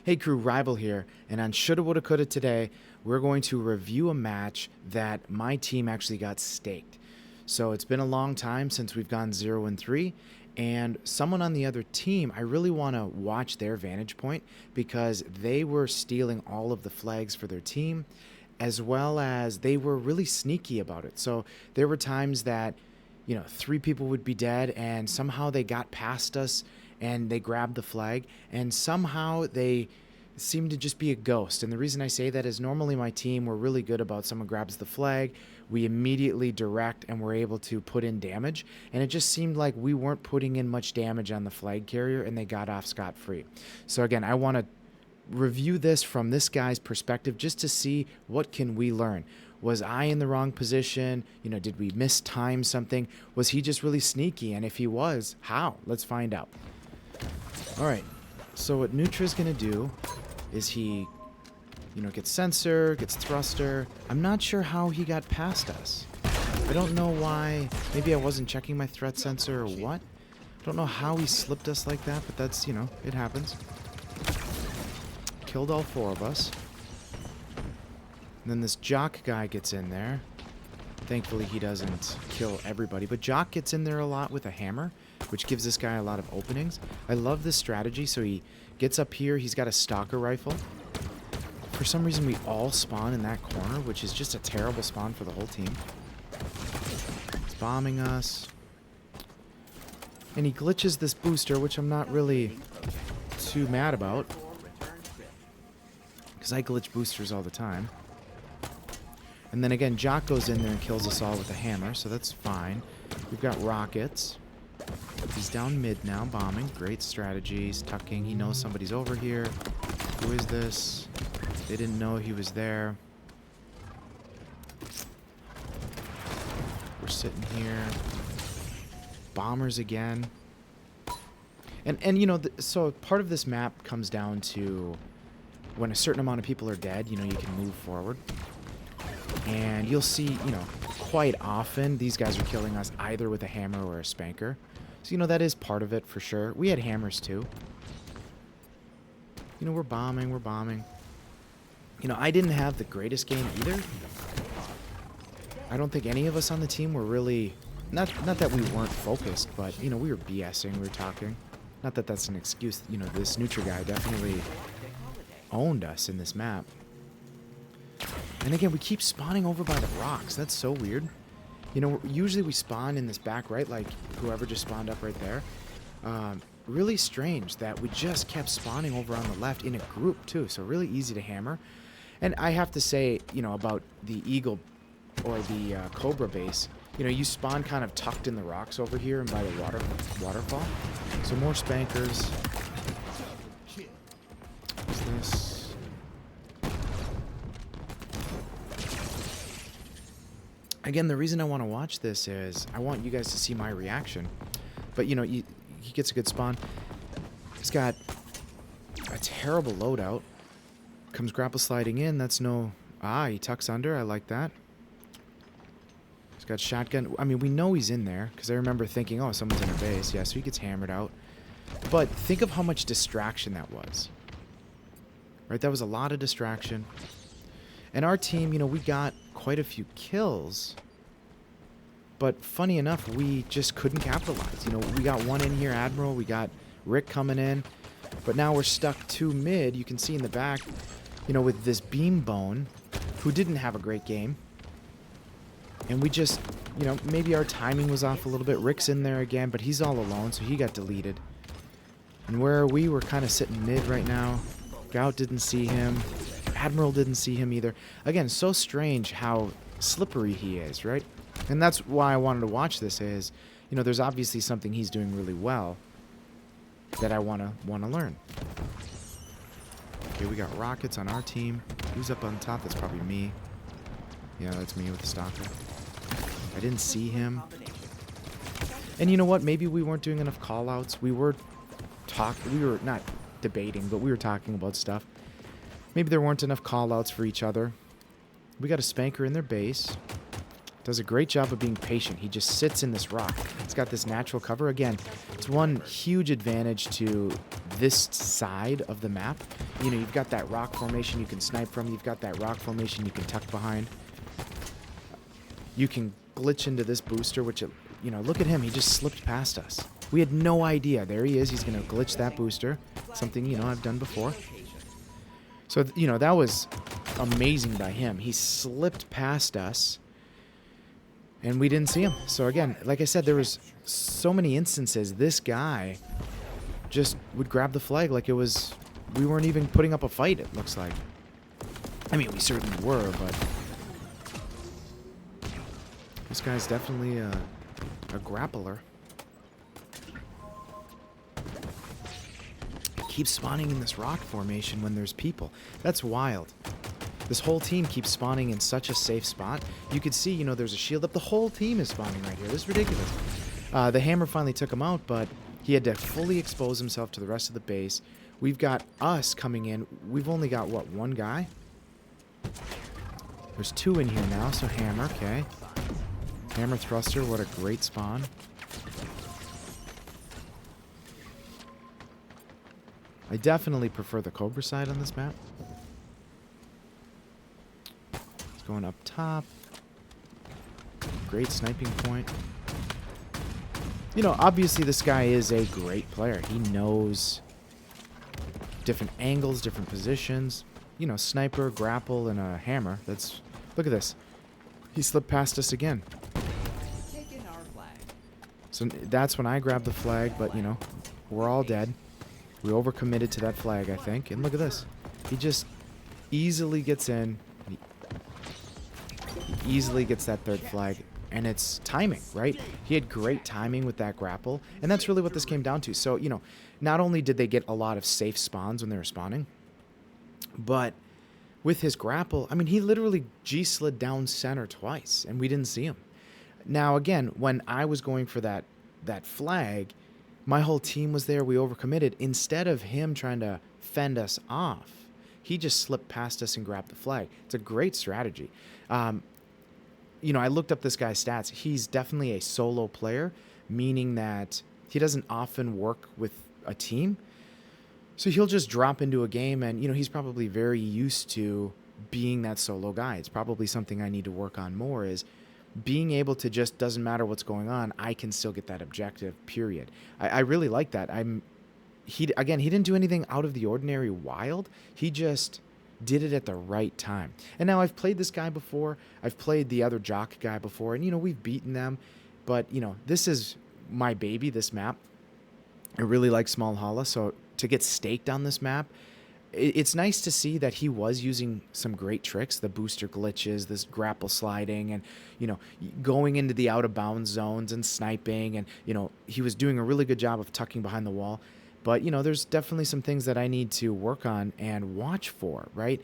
Hey crew, Rival here, and on Shoulda Woulda Coulda today, we're going to review a match that my team actually got staked. So it's been a long time since we've gone 0-3, and someone on the other team, I really want to watch their vantage point because they were stealing all of the flags for their team, as well as they were really sneaky about it. So there were times that, 3 people would be dead, and somehow they got past us and they grabbed the flag, and somehow they seemed to just be a ghost. And the reason I say that is normally my team, we're really good about someone grabs the flag, we immediately direct and we're able to put in damage, and it just seemed like we weren't putting in much damage on the flag carrier and they got off scot-free. So again, I want to review this from this guy's perspective just to see what can we learn. Was I in the wrong position? Did we mistime something? Was he just really sneaky? And if he was, how? Let's find out. All right, so what Nutra's going to do is he, gets sensor, gets thruster. I'm not sure how he got past us. I don't know why. Maybe I wasn't checking my threat sensor or what. I don't know how he slipped us like that, but that's, it happens. Killed all 4 of us. And then this Jock guy gets in there. Thankfully, he doesn't kill everybody, but Jock gets in there a lot with a hammer, which gives this guy a lot of openings. I love this strategy. So he gets up here. He's got a stalker rifle. For some reason, we all spawn in that corner, which is just a terrible spawn for the whole team. He's bombing us. And he glitches this booster, which I'm not really too mad about, because I glitch boosters all the time. And then again, Jock goes in there and kills us all with a hammer, so that's fine. We've got rockets. He's down mid now, bombing. Great strategies. Tucking. He knows somebody's over here. Who is this? They didn't know he was there. We're sitting here. Bombers again. And so part of this map comes down to when a certain amount of people are dead, you can move forward. And you'll see, quite often these guys are killing us either with a hammer or a spanker. So, that is part of it for sure. We had hammers too. We're bombing. I didn't have the greatest game either. I don't think any of us on the team were really, not that we weren't focused, but, we were BSing, we were talking. Not that that's an excuse. This Nutra guy definitely owned us in this map. And again, we keep spawning over by the rocks. That's so weird. Usually we spawn in this back right, like whoever just spawned up right there. Really strange that we just kept spawning over on the left in a group too. So really easy to hammer. And I have to say, about the Eagle or the Cobra base, you spawn kind of tucked in the rocks over here and by the waterfall. So more spankers. What's this? Again, the reason I want to watch this is I want you guys to see my reaction. But, he gets a good spawn. He's got a terrible loadout. Comes grapple sliding in. That's no... he tucks under. I like that. He's got shotgun. I mean, we know he's in there because I remember thinking, oh, someone's in a base. Yeah, so he gets hammered out. But think of how much distraction that was. Right? That was a lot of distraction. And our team, we got quite a few kills, but funny enough, we just couldn't capitalize. We got one in here, Admiral, we got Rick coming in, but now we're stuck 2 mid. You can see in the back, with this Beam Bone, who didn't have a great game, and we just, maybe our timing was off a little bit. Rick's in there again, but he's all alone, so he got deleted. And where are we? We're kind of sitting mid right now. Gout didn't see him. Admiral didn't see him either. Again, so strange how slippery he is, right? And that's why I wanted to watch this is, there's obviously something he's doing really well that I want to learn. Okay, we got rockets on our team. Who's up on top? That's probably me. Yeah, that's me with the stalker. I didn't see him. And you know what? Maybe we weren't doing enough call-outs. We were not debating, but we were talking about stuff. Maybe there weren't enough call-outs for each other. We got a spanker in their base. Does a great job of being patient. He just sits in this rock. It's got this natural cover. Again, it's one huge advantage to this side of the map. You know, you've got that rock formation you can snipe from. You've got that rock formation you can tuck behind. You can glitch into this booster, which, you know, look at him. He just slipped past us. We had no idea. There he is. He's going to glitch that booster. Something, you know, I've done before. So, you know, that was amazing by him. He slipped past us, and we didn't see him. So, again, like I said, there was so many instances this guy just would grab the flag like it was... We weren't even putting up a fight, it looks like. I mean, we certainly were, but... This guy's definitely a grappler. Keeps spawning in this rock formation when there's people. That's wild. This whole team keeps spawning in such a safe spot. You could see, you know, there's a shield up. The whole team is spawning right here. This is ridiculous. The hammer finally took him out, but he had to fully expose himself to the rest of the base. We've got us coming in. We've only got, what, one guy? There's two in here now, so hammer, okay. Hammer thruster, what a great spawn. I definitely prefer the Cobra side on this map. It's going up top. Great sniping point. You know, obviously this guy is a great player. He knows different angles, different positions. You know, sniper, grapple, and a hammer. That's... Look at this. He slipped past us again. So that's when I grabbed the flag, but, you know, we're all dead. We overcommitted to that flag, I think. And look at this. He just easily gets in. He easily gets that third flag. And it's timing, right? He had great timing with that grapple. And that's really what this came down to. So, you know, not only did they get a lot of safe spawns when they were spawning, but with his grapple, I mean, he literally G-slid down center twice, and we didn't see him. Now, again, when I was going for that flag, my whole team was there. We overcommitted. Instead of him trying to fend us off, he just slipped past us and grabbed the flag. It's a great strategy. You know, I looked up this guy's stats. He's definitely a solo player, meaning that he doesn't often work with a team. So he'll just drop into a game, and, you know, he's probably very used to being that solo guy. It's probably something I need to work on more, is being able to just, doesn't matter what's going on, I can still get that objective, period. I really like that. He didn't do anything out of the ordinary wild. He just did it at the right time. And now I've played this guy before. I've played the other jock guy before, and, you know, we've beaten them. But, you know, this is my baby, this map. I really like Smallhala, so to get staked on this map, it's nice to see that he was using some great tricks, the booster glitches, this grapple sliding, and, you know, going into the out-of-bounds zones and sniping, and, you know, he was doing a really good job of tucking behind the wall. But, you know, there's definitely some things that I need to work on and watch for, right?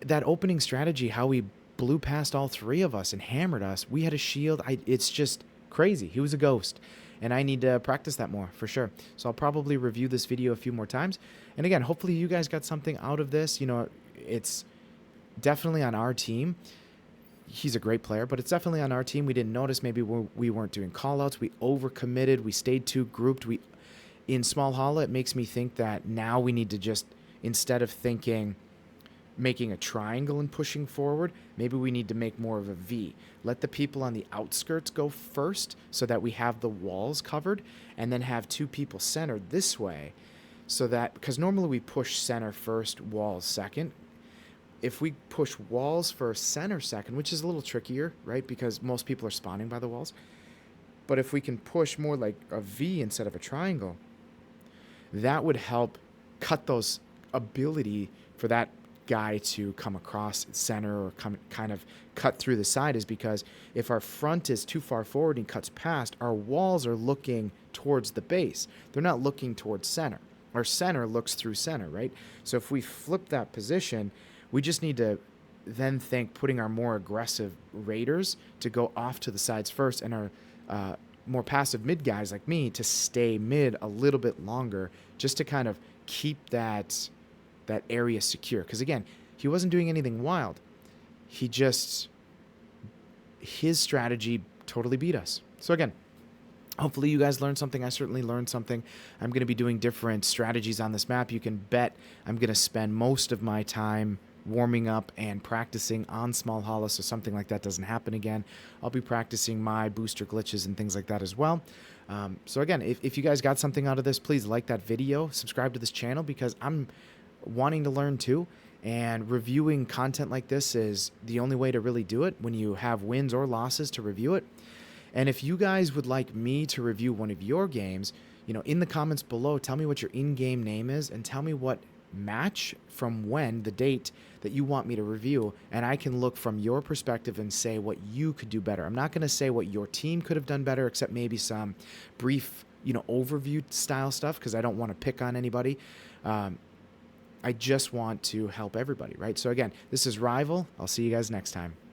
That opening strategy, how he blew past all three of us and hammered us. We had a shield. It's just crazy. He was a ghost. And I need to practice that more, for sure. So I'll probably review this video a few more times. And again, hopefully you guys got something out of this. You know, it's definitely on our team. He's a great player, but it's definitely on our team. We didn't notice. Maybe we weren't doing callouts. We overcommitted. We stayed too grouped. In Smallhala, it makes me think that now we need to just, instead of making a triangle and pushing forward, maybe we need to make more of a V. Let the people on the outskirts go first so that we have the walls covered, and then have two people centered this way, so that, because normally we push center first, walls second. If we push walls first, center second, which is a little trickier, right, because most people are spawning by the walls, but if we can push more like a V instead of a triangle, that would help cut those ability for that guy to come across center or kind of cut through the side, is because if our front is too far forward and cuts past, our walls are looking towards the base. They're not looking towards center. Our center looks through center, right? So if we flip that position, we just need to then think putting our more aggressive raiders to go off to the sides first, and our more passive mid guys like me to stay mid a little bit longer, just to kind of keep that area secure. Because again, he wasn't doing anything wild. His strategy totally beat us. So again, Hopefully you guys learned something. I certainly learned something. I'm going to be doing different strategies on this map. You can bet I'm going to spend most of my time warming up and practicing on Smallhala so something like that doesn't happen again. I'll be practicing my booster glitches and things like that as well. So again, if you guys got something out of this, please like that video, subscribe to this channel because I'm wanting to learn too. And reviewing content like this is the only way to really do it when you have wins or losses to review it. And if you guys would like me to review one of your games, in the comments below, tell me what your in-game name is and tell me what match from when, the date that you want me to review, and I can look from your perspective and say what you could do better. I'm not going to say what your team could have done better, except maybe some brief, overview style stuff because I don't want to pick on anybody. I just want to help everybody, right? So again, this is Rival. I'll see you guys next time.